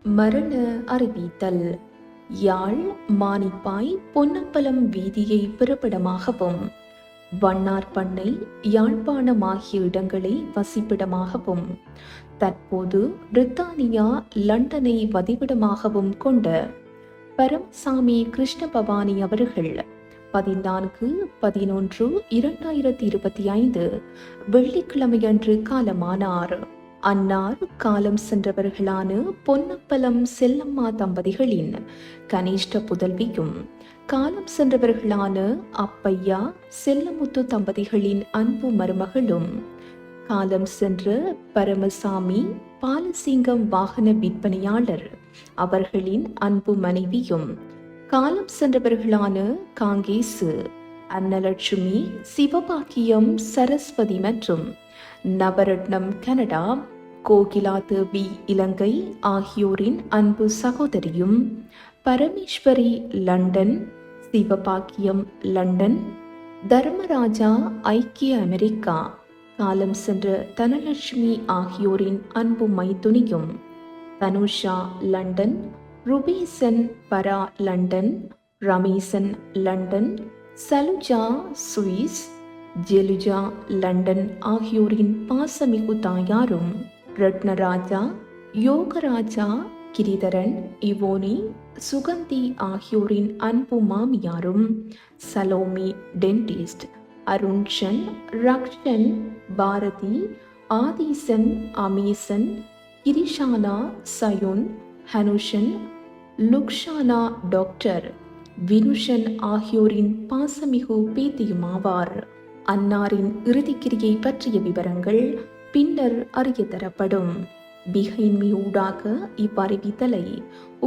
மரண அறிவித்தல். யாழ் மானிப்பாய் பொன்னம்பலம் வீதியை பிறப்பிடமாகவும் வண்ணார்பண்ணை யாழ்ப்பாணம் ஆகிய இடங்களை வசிப்பிடமாகவும் தற்போது பிரித்தானியா லண்டனை வதிவிடமாகவும் கொண்ட பரமசாமி கிருஷ்ணபவானி அவர்கள் 14/11/2025 வெள்ளிக்கிழமையன்று காலமானார். அன்னார் காலம் சென்றவர்களான பொன்னம்பலம் செல்லம்மா தம்பதிகளின் கனிஷ்ட புதல்வியும் காலம் சென்றவர்களான அப்பையா செல்லமுத்து தம்பதிகளின் அன்பு மருமகளும் காலம் சென்ற பரமசாமி பாலசிங்கம் வாகன விற்பனையாளர் அவர்களின் அன்பு மனைவியும் காலம் சென்றவர்களான காங்கேசு அன்னலட்சுமி சிவபாக்கியம் சரஸ்வதி மற்றும் நவரத்னம் கனடா கோகிலா தேவி இலங்கை ஆகியோரின் அன்பு சகோதரியும் பரமேஸ்வரி லண்டன் சிவபாக்கியம் லண்டன் தர்மராஜா ஐக்கிய அமெரிக்கா காலம் சென்ற தனலட்சுமி ஆகியோரின் அன்பு மைத்துனியும் தனுஷா London Rubeesan Para London Rameshan London Saluja Swiss Jeluja London ஆகியோரின் பாசமிகு தாயாரும் ரத்னராஜா யோகராஜா கிரிதரன் இவோனி சுகந்தி ஆகியோரின் அன்பு மாமியாரும் சலோமி டென்டிஸ்ட் அருண்ஷன் ரக்ஷன் பாரதி ஆதீசன் அமீசன் கிரிஷானா சயுன் ஹனுஷன் லுக்ஷானா டாக்டர் வினுஷன் ஆகியோரின் பாசமிகு பேத்தியுமாவார். அன்னாரின் இறுதிக்கிரியை பற்றிய விவரங்கள் பின்னர் அறிய தரப்படும். பிகைன்மி ஊடாக இவ்வறிவித்தலை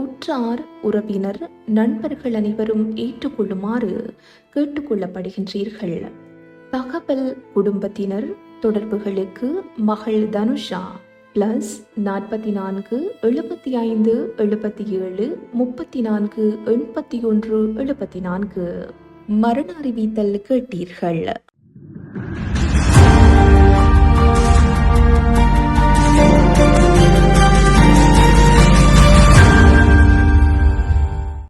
உற்றார் உறவினர் நண்பர்கள் அனைவரும் ஏற்றுக்கொள்ளுமாறு கேட்டுக்கொள்ளப்படுகின்றீர்கள். தகவல் குடும்பத்தினர் தொடர்புகளுக்கு மகள் தனுஷா +44 75 77 34 81 74. மரண அறிவித்தல் கேட்டீர்கள்.